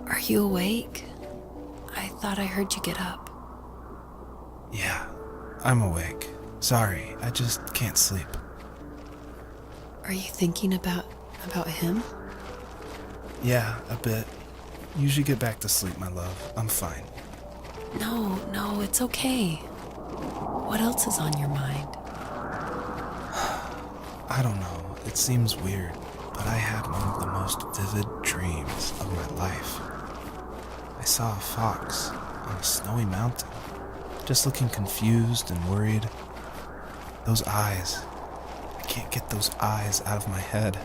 Are you awake? I thought I heard you get up. Yeah, I'm awake. Sorry, I just can't sleep. Are you thinking about him? Yeah, a bit. Usually get back to sleep, my love. I'm fine. No, it's okay. What else is on your mind? I don't know. It seems weird, but I had one of the most vivid dreams of my life. I saw a fox on a snowy mountain, just looking confused and worried. Those eyes. I can't get those eyes out of my head.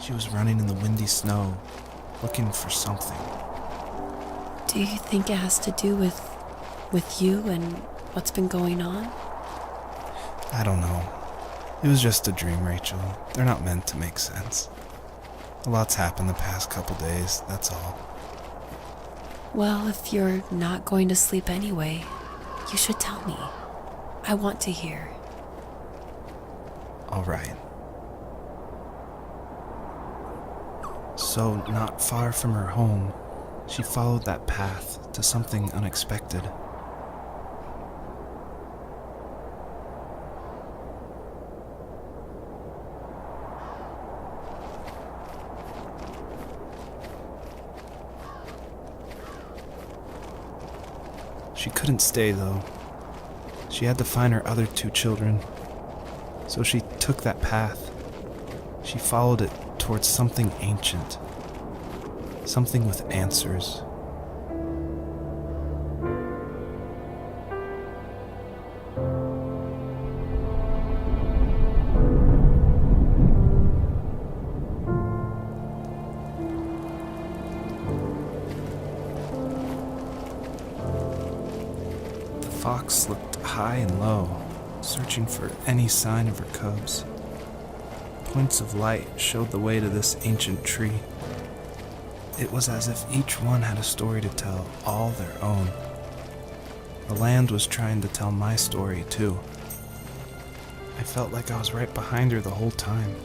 She was running in the windy snow, looking for something. Do you think it has to do with you and what's been going on? I don't know. It was just a dream, Rachel. They're not meant to make sense. A lot's happened the past couple days, that's all. Well, if you're not going to sleep anyway, you should tell me. I want to hear. All right. So, not far from her home, she followed that path to something unexpected. She couldn't stay, though. She had to find her other 2 children. So she took that path. She followed it towards something ancient. Something with answers. The fox looked high and low, searching for any sign of her cubs. Points of light showed the way to this ancient tree. It was as if each one had a story to tell, all their own. The land was trying to tell my story, too. I felt like I was right behind her the whole time.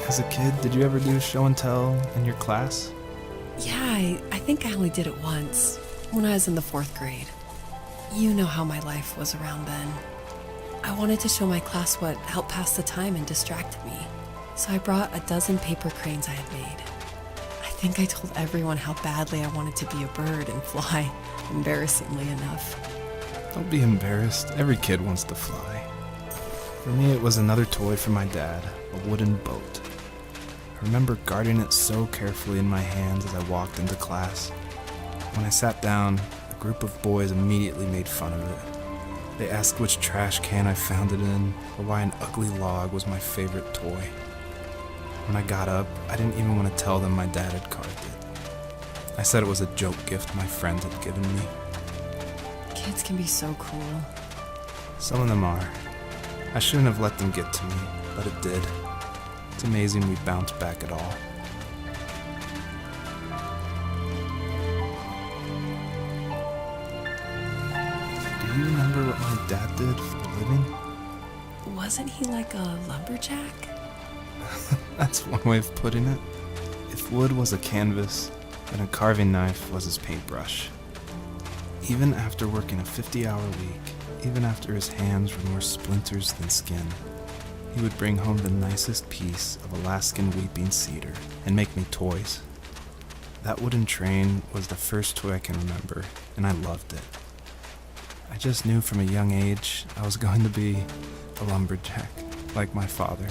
As a kid, did you ever do show and tell in your class? Yeah, I think I only did it once, when I was in the 4th grade. You know how my life was around then. I wanted to show my class what helped pass the time and distracted me, so I brought a dozen paper cranes I had made. I think I told everyone how badly I wanted to be a bird and fly, embarrassingly enough. Don't be embarrassed. Every kid wants to fly. For me, it was another toy from my dad, a wooden boat. I remember guarding it so carefully in my hands as I walked into class. When I sat down, a group of boys immediately made fun of it. They asked which trash can I found it in, or why an ugly log was my favorite toy. When I got up, I didn't even want to tell them my dad had carved it. I said it was a joke gift my friend had given me. Kids can be so cruel. Some of them are. I shouldn't have let them get to me, but it did. It's amazing we bounced back at all. Do you remember what my dad did for a living? Wasn't he like a lumberjack? That's one way of putting it. If wood was a canvas, then a carving knife was his paintbrush. Even after working a 50-hour week, even after his hands were more splinters than skin, he would bring home the nicest piece of Alaskan weeping cedar and make me toys. That wooden train was the first toy I can remember, and I loved it. I just knew from a young age I was going to be a lumberjack, like my father.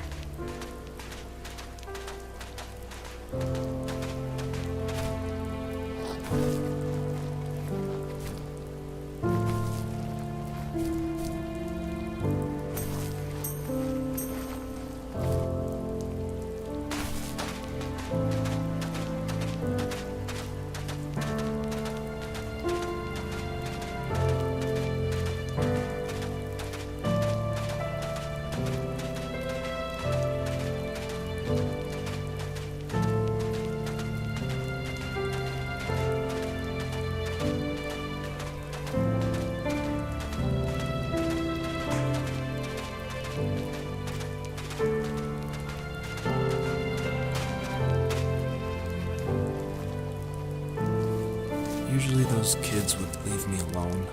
Usually those kids would leave me alone,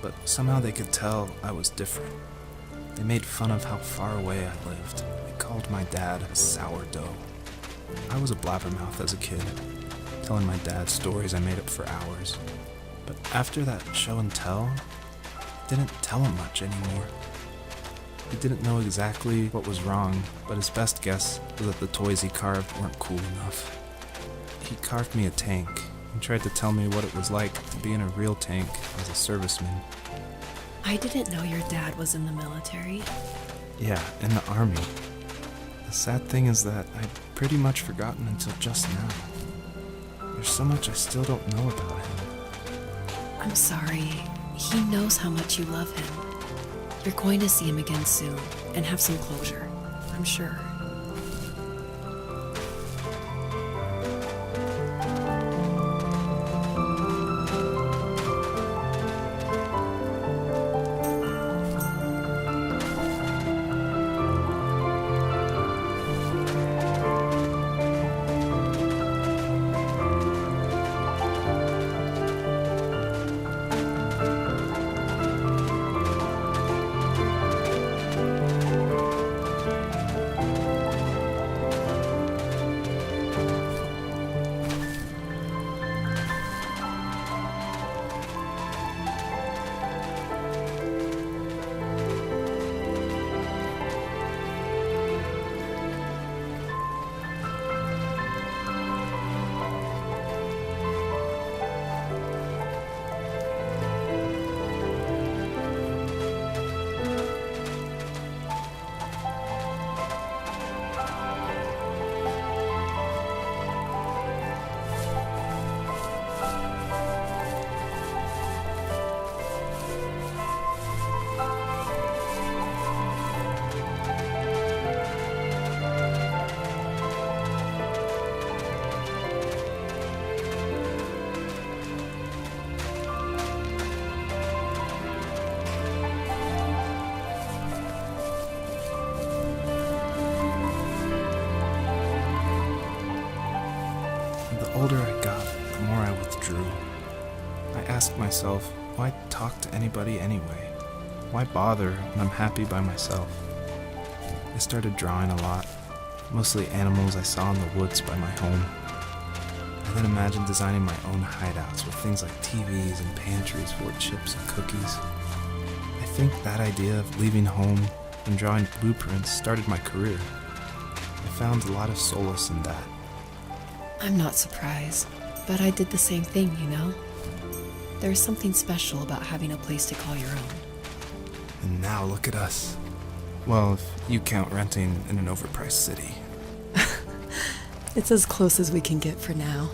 but somehow they could tell I was different. They made fun of how far away I lived. They called my dad a sourdough. I was a blabbermouth as a kid, telling my dad stories I made up for hours. But after that show and tell, I didn't tell him much anymore. He didn't know exactly what was wrong, but his best guess was that the toys he carved weren't cool enough. He carved me a tank and tried to tell me what it was like to be in a real tank as a serviceman. I didn't know your dad was in the military. Yeah, in the army. The sad thing is that I'd pretty much forgotten until just now. There's so much I still don't know about him. I'm sorry. He knows how much you love him. You're going to see him again soon and have some closure, I'm sure. older I got, the more I withdrew. I asked myself, why talk to anybody anyway? Why bother when I'm happy by myself? I started drawing a lot, mostly animals I saw in the woods by my home. I then imagined designing my own hideouts with things like TVs and pantries for chips and cookies. I think that idea of leaving home and drawing blueprints started my career. I found a lot of solace in that. I'm not surprised, but I did the same thing, you know? There's something special about having a place to call your own. And now look at us. Well, if you count renting in an overpriced city. It's as close as we can get for now.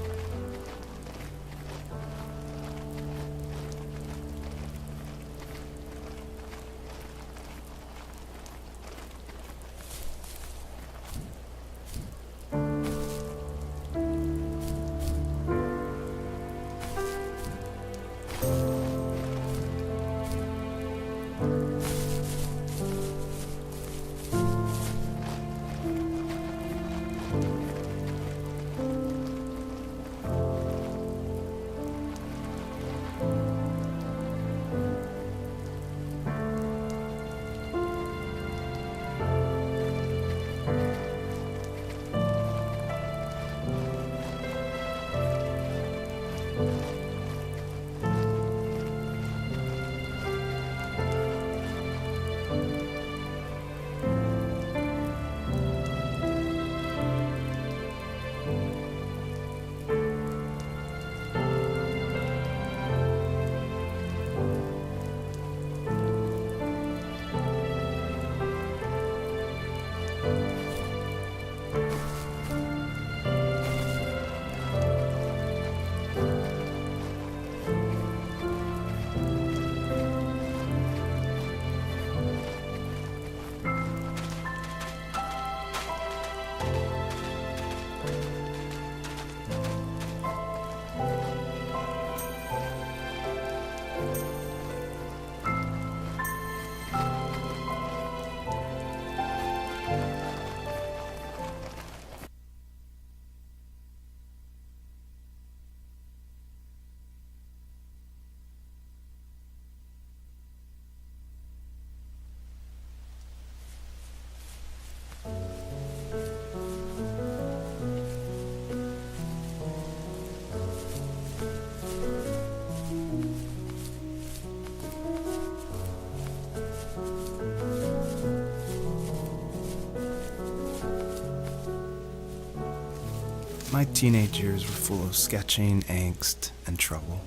My teenage years were full of sketching, angst, and trouble.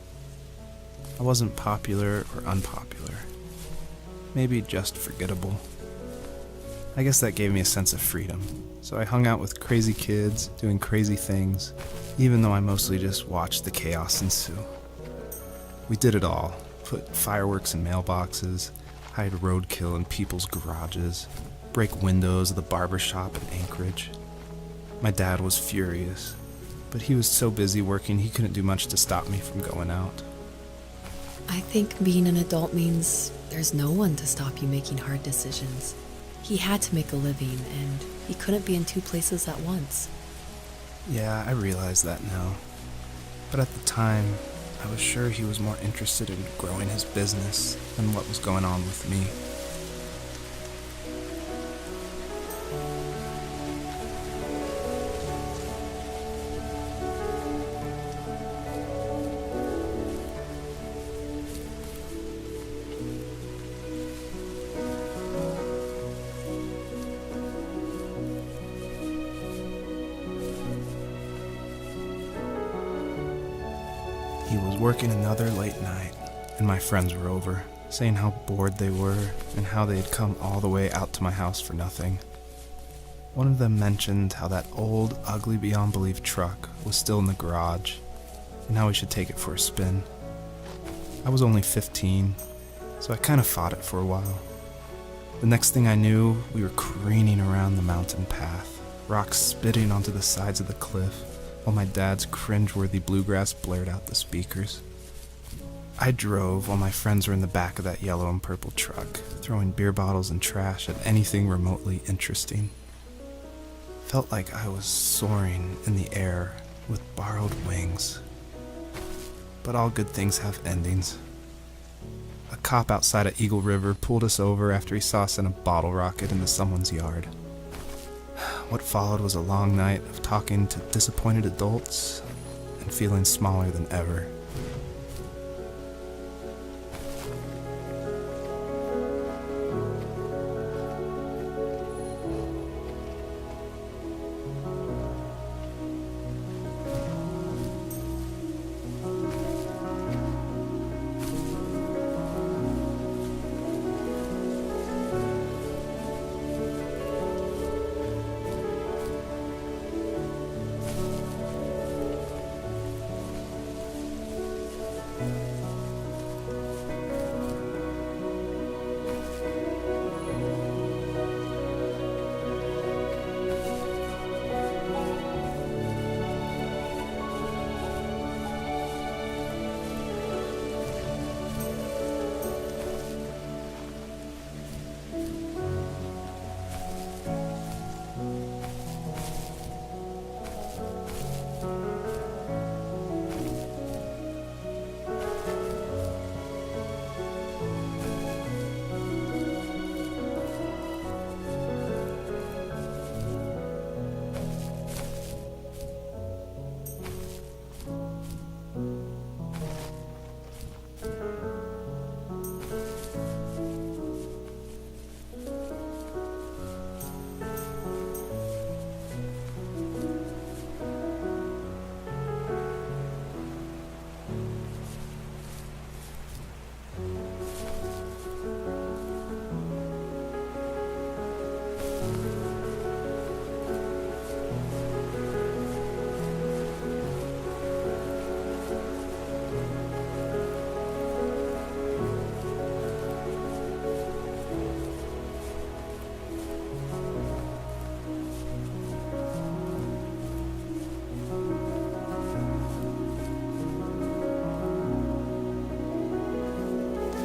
I wasn't popular or unpopular. Maybe just forgettable. I guess that gave me a sense of freedom, so I hung out with crazy kids doing crazy things, even though I mostly just watched the chaos ensue. We did it all. Put fireworks in mailboxes, hide roadkill in people's garages, break windows of the barber shop in Anchorage. My dad was furious, but he was so busy working he couldn't do much to stop me from going out. I think being an adult means there's no one to stop you making hard decisions. He had to make a living, and he couldn't be in two places at once. Yeah, I realize that now. But at the time, I was sure he was more interested in growing his business than what was going on with me. He was working another late night, and my friends were over, saying how bored they were and how they had come all the way out to my house for nothing. One of them mentioned how that old, ugly beyond belief truck was still in the garage, and how we should take it for a spin. I was only 15, so I kind of fought it for a while. The next thing I knew, we were careening around the mountain path, rocks spitting onto the sides of the cliff, while my dad's cringeworthy bluegrass blared out the speakers. I drove while my friends were in the back of that yellow and purple truck, throwing beer bottles and trash at anything remotely interesting. Felt like I was soaring in the air with borrowed wings. But all good things have endings. A cop outside of Eagle River pulled us over after he saw us in a bottle rocket into someone's yard. What followed was a long night of talking to disappointed adults and feeling smaller than ever.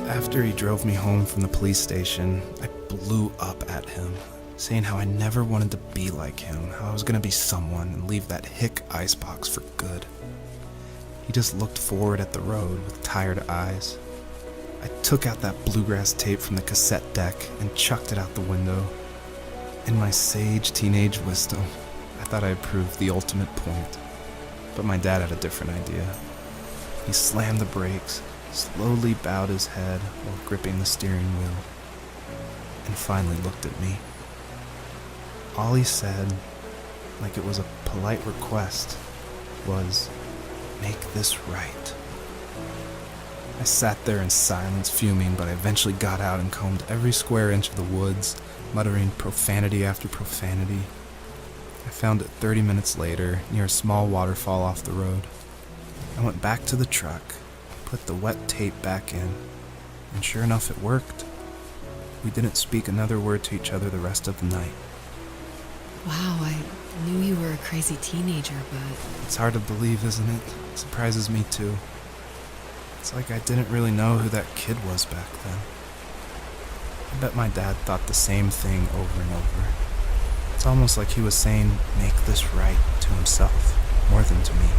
After he drove me home from the police station, I blew up at him, saying how I never wanted to be like him, how I was gonna be someone and leave that hick icebox for good. He just looked forward at the road with tired eyes. I took out that bluegrass tape from the cassette deck and chucked it out the window. In my sage teenage wisdom, I thought I had proved the ultimate point, but my dad had a different idea. He slammed the brakes, slowly bowed his head while gripping the steering wheel, and finally looked at me. All he said, like it was a polite request, was, "Make this right." I sat there in silence, fuming, but I eventually got out and combed every square inch of the woods, muttering profanity after profanity. I found it 30 minutes later, near a small waterfall off the road. I went back to the truck, put the wet tape back in, and sure enough it worked. We didn't speak another word to each other the rest of the night. Wow, I knew you were a crazy teenager, but It's hard to believe, isn't it? It surprises me too. It's like I didn't really know who that kid was back then. I bet my dad thought the same thing over and over. It's almost like he was saying, "Make this right," to himself, more than to me.